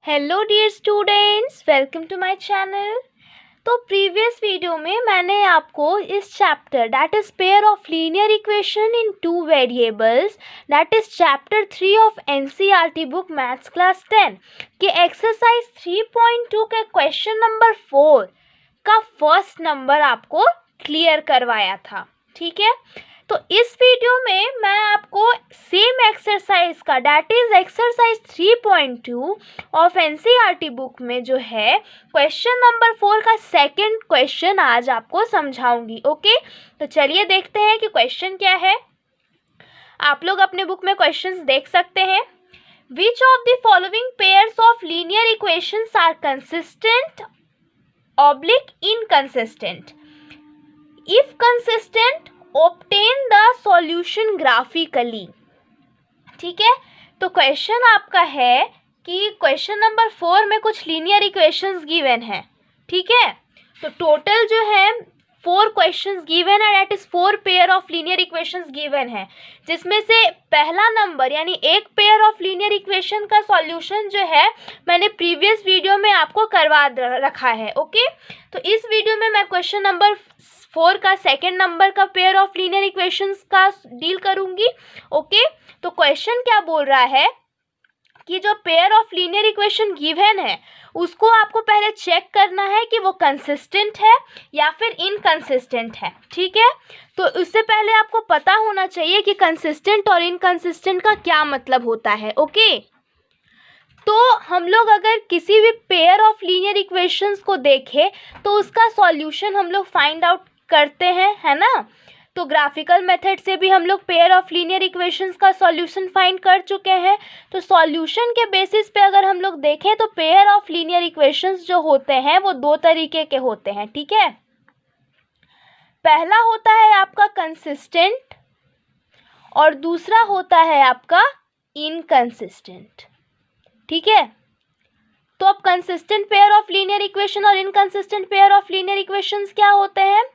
Hello dear students, welcome to my channel. तो previous video में मैंने आपको इस chapter that is pair of linear equation in two variables that is chapter 3 of NCERT book maths class 10 के exercise 3.2 के question number 4 का first number आपको clear करवाया था। ठीक है, तो इस वीडियो में मैं आपको सेम एक्सरसाइज का that is exercise 3.2 of NCERT book में जो है क्वेश्चन नंबर 4 का सेकंड क्वेश्चन आज आपको समझाऊंगी। ओके, तो चलिए देखते हैं कि क्वेश्चन क्या है। आप लोग अपने बुक में क्वेश्चंस देख सकते हैं। Which of the following pairs of linear equations are consistent oblique inconsistent? If consistent obtain the solution graphically। ठीक है, तो क्वेश्चन आपका है कि क्वेश्चन नंबर 4 में कुछ लीनियर इक्वेशंस गिवन है। ठीक है, तो टोटल जो है 4 क्वेश्चंस गिवन है, that is 4 pair of linear equations given है, जिसमें से पहला नंबर यानी एक पेयर ऑफ लीनियर इक्वेशन का सॉल्यूशन जो है मैंने प्रीवियस वीडियो में आपको करवा रखा है। ओके, तो इस वीडियो में मैं क्वेश्चन नंबर 4 का सेकेंड नंबर का पेयर ऑफ लीनियर इक्वेशंस का डील करूंगी। ओके, तो क्वेश्चन क्या बोल रहा है कि जो pair of linear equation given है उसको आपको पहले चेक करना है कि वो कंसिस्टेंट है या फिर इनकंसिस्टेंट है। ठीक है, तो उससे पहले आपको पता होना चाहिए कि कंसिस्टेंट और इनकंसिस्टेंट का क्या मतलब होता है। ओके, तो हम लोग अगर किसी भी पेयर ऑफ लीनियर इक्वेशंस को देखें तो उसका सॉल्यूशन हम लोग फाइंड आउट करते हैं, है ना। तो ग्राफिकल मेथड से भी हम लोग पेयर ऑफ लीनियर इक्वेशंस का सॉल्यूशन फाइंड कर चुके हैं। तो सॉल्यूशन के बेसिस पे अगर हम लोग देखें तो पेयर ऑफ लीनियर इक्वेशंस जो होते हैं वो 2 तरीके के होते हैं। ठीक है, पहला होता है आपका कंसिस्टेंट और दूसरा होता है आपका इनकंसिस्टेंट। ठीक है, तो अब consistent pair of linear equation और inconsistent pair of linear equations क्या होते हैं?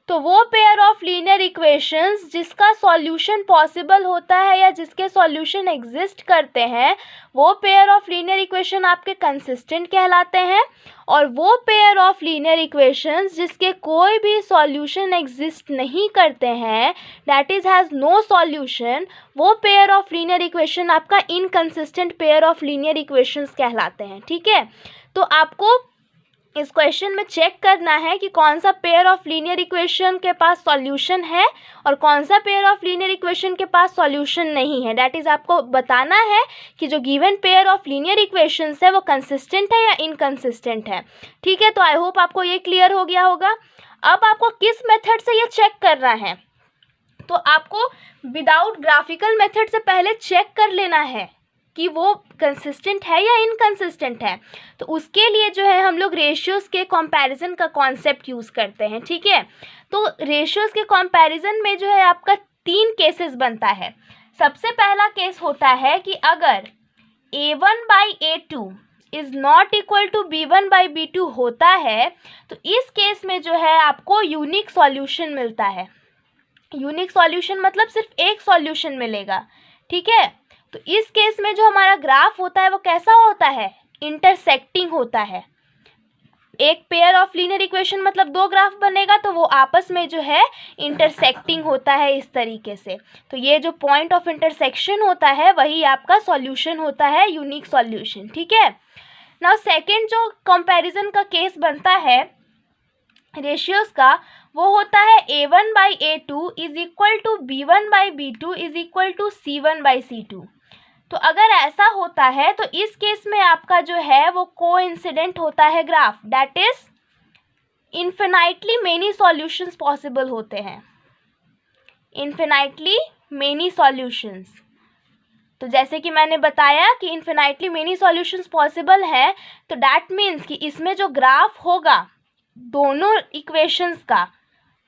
तो वो पेयर ऑफ लीनियर इक्वेशंस जिसका सॉल्यूशन पॉसिबल होता है या जिसके सॉल्यूशन एग्जिस्ट करते हैं वो पेयर ऑफ लीनियर इक्वेशन आपके कंसिस्टेंट कहलाते हैं, और वो पेयर ऑफ लीनियर इक्वेशंस जिसके कोई भी सॉल्यूशन एग्जिस्ट नहीं करते हैं that is has no solution, वो पेयर ऑफ लीनियर इक्वेशन आपका inconsistent pair of linear equations कहलाते हैं। ठीक है, तो आपको इस क्वेश्चन में चेक करना है कि कौन सा पेयर ऑफ लीनियर इक्वेशन के पास सॉल्यूशन है और कौन सा पेयर ऑफ लीनियर इक्वेशन के पास सॉल्यूशन नहीं है। दैट इज़ आपको बताना है कि जो given pair of linear equations है वो कंसिस्टेंट है या इनकंसिस्टेंट है। ठीक है, तो आई होप आपको ये क्लियर हो गया होगा। अब आपको किस मेथड से ये चेक करना है? तो आपको विदाउट ग्राफिकल मेथड से पहले चेक कर लेना है कि वो कंसिस्टेंट है या इनकंसिस्टेंट है। तो उसके लिए जो है हम लोग रेशियोज़ के कंपैरिजन का कॉन्सेप्ट यूज़ करते हैं। ठीक है, तो रेशियोज़ के कंपैरिजन में जो है आपका 3 केसेस बनता है। सबसे पहला केस होता है कि अगर A1/A2 is not equal to B1/B2 होता है तो इस केस में जो है आपको यूनिक सॉल्यूशन मिलता है। यूनिक सॉल्यूशन मतलब सिर्फ एक सॉल्यूशन मिलेगा। ठीक है, तो इस केस में जो हमारा ग्राफ होता है वो कैसा होता है? इंटरसेक्टिंग होता है। एक पेयर ऑफ लीनियर इक्वेशन मतलब 2 ग्राफ बनेगा तो वो आपस में जो है इंटरसेक्टिंग होता है इस तरीके से। तो ये जो पॉइंट ऑफ इंटरसेक्शन होता है वही आपका सॉल्यूशन होता है, यूनिक सॉल्यूशन। ठीक है, नाउ सेकंड जो कंपैरिजन का केस बनता है रेशियोज़ का वो होता है A1/A2 is equal to B1/B2 is equal to C1/C2। तो अगर ऐसा होता है तो इस केस में आपका जो है वो कोइंसिडेंट होता है graph, that is infinitely many solutions possible होते हैं। इन्फिनाइटली मेनी सॉल्यूशंस, तो जैसे कि मैंने बताया कि इन्फिनाइटली मेनी सॉल्यूशंस पॉसिबल है, तो दैट मीन्स कि इसमें जो ग्राफ होगा दोनों इक्वेशंस का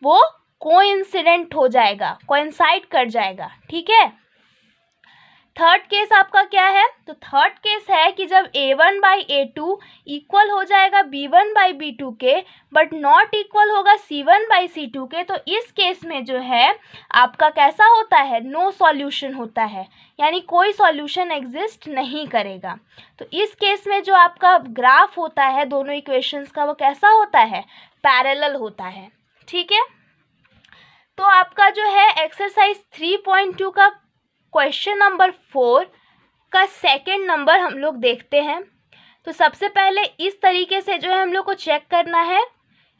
वो कोइंसिडेंट हो जाएगा, कोइंसाइड कर जाएगा। ठीक है, थर्ड केस आपका क्या है, तो थर्ड केस है कि जब a1 बाई a2 इक्वल हो जाएगा b1 बाई b2 के बट नॉट इक्वल होगा c1 बाई c2 के, तो इस केस में जो है आपका कैसा होता है, नो सॉल्यूशन होता है, यानी कोई सॉल्यूशन एग्जिस्ट नहीं करेगा। तो इस केस में जो आपका ग्राफ होता है दोनों इक्वेशंस का वो कैसा होता है, पैरेलल होता है। ठीक है, तो आपका जो है एक्सरसाइज 3.2 का क्वेश्चन नंबर 4 का सेकंड नंबर हम लोग देखते हैं। तो सबसे पहले इस तरीके से जो है हम लोग को चेक करना है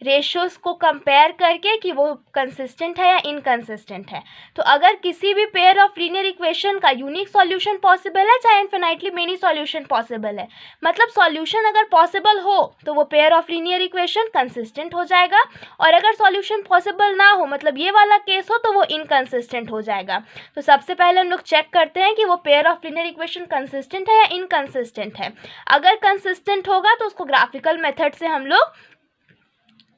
रेशियोज को कंपेयर करके कि वो कंसिस्टेंट है या इनकंसिस्टेंट है। तो अगर किसी भी पेयर ऑफ लीनियर इक्वेशन का यूनिक सॉल्यूशन पॉसिबल है चाहे इनफिनाइटली मेनी सॉल्यूशन पॉसिबल है, मतलब सॉल्यूशन अगर पॉसिबल हो तो वो pair of linear equation consistent हो जाएगा, और अगर सॉल्यूशन पॉसिबल ना हो मतलब ये वाला केस हो तो वो इनकंसिस्टेंट हो जाएगा। तो सबसे पहले हम लोग चेक करते हैं कि वो pair of linear equation consistent है या इनकंसिस्टेंट है। अगर कंसिस्टेंट होगा तो उसको ग्राफिकल मेथड से हम लोग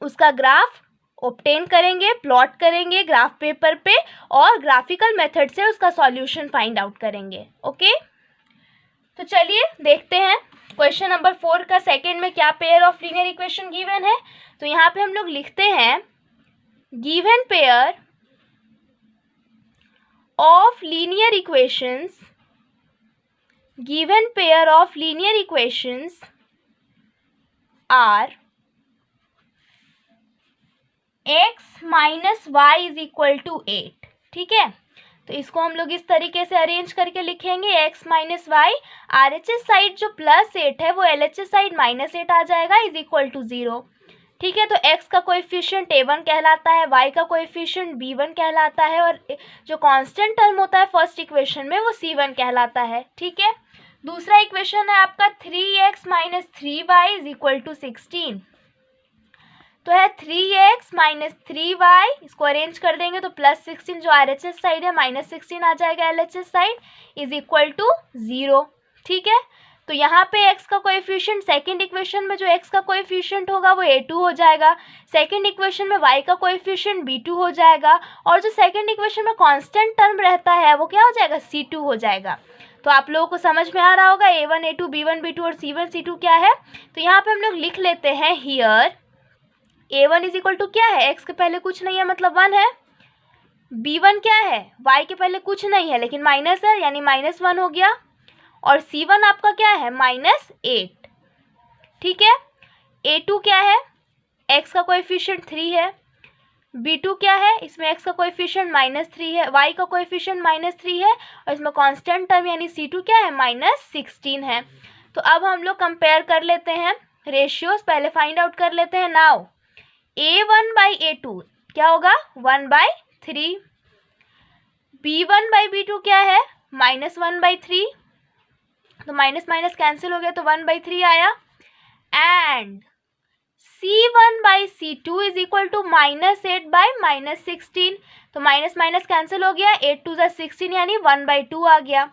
उसका ग्राफ ऑब्टेन करेंगे, प्लॉट करेंगे ग्राफ पेपर पे और ग्राफिकल मेथड से उसका सॉल्यूशन फाइंड आउट करेंगे। ओके, तो चलिए देखते हैं क्वेश्चन नंबर 4 का सेकंड में क्या pair of linear equation given है। तो यहाँ पे हम लोग लिखते हैं given pair of linear equations, given pair of linear equations are x minus Y is equal to 8। ठीक है, तो इसको हम लोग इस तरीके से अरेंज करके लिखेंगे x minus Y, R H S side जो +8 है वो एल एच एस साइड -8 आ जाएगा इज इक्वल टू 0। ठीक है, तो x का कोएफिशिएंट a1 कहलाता है, y का कोएफिशिएंट b1 कहलाता है और जो कांस्टेंट टर्म होता है फर्स्ट इक्वेशन में वो c1 कहलाता है। ठीक है, दूसरा इक्वेशन है आपका 3x minus 3y is equal to 16। तो है 3x माइनस 3y, इसको अरेंज कर देंगे तो +16 जो आर एच एस साइड है -16 आ जाएगा L H S side is equal to 0। ठीक है, तो यहाँ पे x का कोएफिशिएंट सेकंड इक्वेशन में जो x का कोएफिशिएंट होगा वो a2 हो जाएगा, सेकंड इक्वेशन में y का कोएफिशिएंट b2 हो जाएगा और जो सेकंड इक्वेशन में कांस्टेंट टर्म रहता है वो क्या हो जाएगा, c2 हो जाएगा। तो आप लोगों को समझ में आ रहा होगा a1 a2 b1 b2 और c1 c2 क्या है। तो यहाँ पे हम लोग लिख लेते हैं here a1 is equal to क्या है, x के पहले कुछ नहीं है मतलब 1 है, b1 क्या है, y के पहले कुछ नहीं है लेकिन माइनस है यानी -1 हो गया, और c1 आपका क्या है -8। ठीक है, a2 क्या है, x का कोएफिशिएंट 3 है, b2 क्या है, इसमें x का कोएफिशिएंट -3 है, y का कोएफिशिएंट -3 है और इसमें कांस्टेंट टर्म यानी c2 क्या है -16 है। तो अब हम लोग कंपेयर कर लेते हैं रेशियोज, पहले फाइंड आउट कर लेते हैं। नाउ a1 बाई a2 क्या होगा 1/3, b1 बाई b2 क्या है -1/3, तो माइनस माइनस कैंसिल हो गया तो 1/3 आया, and c1 by c2 is equal to -8 by -16, तो माइनस माइनस कैंसिल हो गया, 8 2 16 यानी 1/2 आ गया,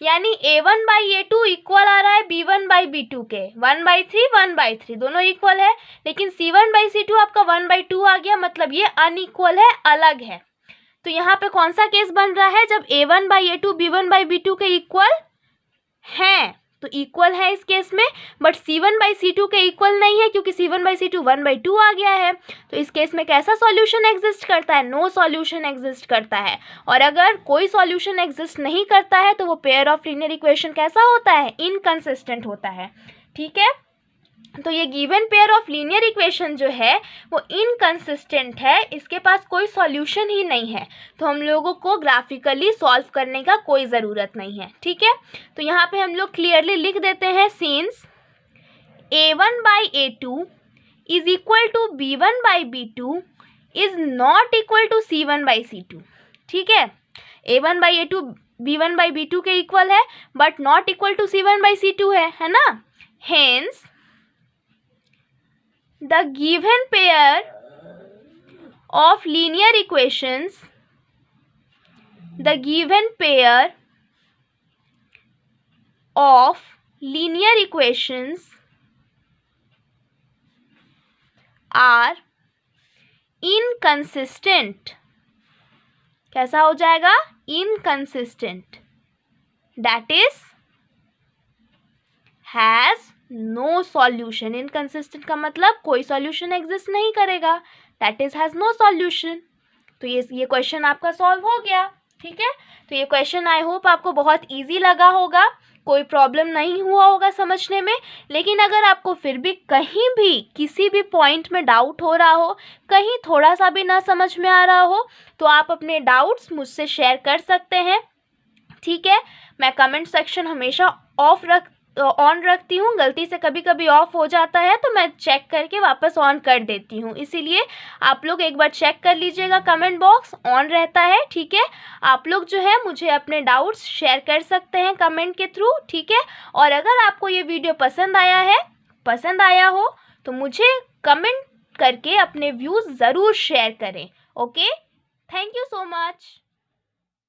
यानी a1 बाई a2 इक्वल आ रहा है b1 बाई b2 के 1/3 1/3 दोनों इक्वल है, लेकिन c1 बाई c2 आपका 1/2 आ गया, मतलब ये अनइक्वल है, अलग है। तो यहाँ पे कौन सा केस बन रहा है, जब a1 by a2 b1 by b2 के इक्वल हैं, तो इक्वल है इस केस में, बट c1 बाई c2 के इक्वल नहीं है क्योंकि c1 बाई c2 1/2 आ गया है। तो इस केस में कैसा सॉल्यूशन एग्जिस्ट करता है, नो सॉल्यूशन एग्जिस्ट करता है, और अगर कोई सॉल्यूशन एग्जिस्ट नहीं करता है तो वो पेयर ऑफ लीनियर इक्वेशन कैसा होता है, इनकंसिस्टेंट होता है। ठीक है, तो ये given pair of linear equation जो है वो इनकंसिस्टेंट है, इसके पास कोई सॉल्यूशन ही नहीं है, तो हम लोगों को ग्राफिकली सॉल्व करने का कोई ज़रूरत नहीं है। ठीक है, तो यहाँ पे हम लोग क्लियरली लिख देते हैं since a1 by a2 is equal to b1 by b2 is not equal to c1 by c2। ठीक है, a1 by a2 b1 by b2 के इक्वल है but not equal to c1 by c2 है ना, hence the given pair of linear equations, the given pair of linear equations are inconsistent। कैसा हो जाएगा, inconsistent। That is has no solution. Inconsistent का मतलब कोई सॉल्यूशन एग्जिस्ट नहीं करेगा, that is has no solution. तो ये क्वेश्चन आपका सॉल्व हो गया। ठीक है, तो ये क्वेश्चन आई होप आपको बहुत इजी लगा होगा, कोई प्रॉब्लम नहीं हुआ होगा समझने में। लेकिन अगर आपको फिर भी कहीं भी किसी भी पॉइंट में डाउट हो रहा हो, कहीं थोड़ा सा भी ना समझ में आ रहा हो, तो आप अपने डाउट्स मुझसे शेयर कर सकते हैं। ठीक है, मैं कमेंट सेक्शन हमेशा ऑन रखती हूँ, गलती से कभी कभी ऑफ हो जाता है तो मैं चेक करके वापस ऑन कर देती हूँ, इसीलिए आप लोग एक बार चेक कर लीजिएगा, कमेंट बॉक्स ऑन रहता है। ठीक है, आप लोग जो है मुझे अपने डाउट्स शेयर कर सकते हैं कमेंट के थ्रू। ठीक है, और अगर आपको ये वीडियो पसंद आया हो तो मुझे कमेंट करके अपने व्यूज़ ज़रूर शेयर करें। Okay, thank you so much.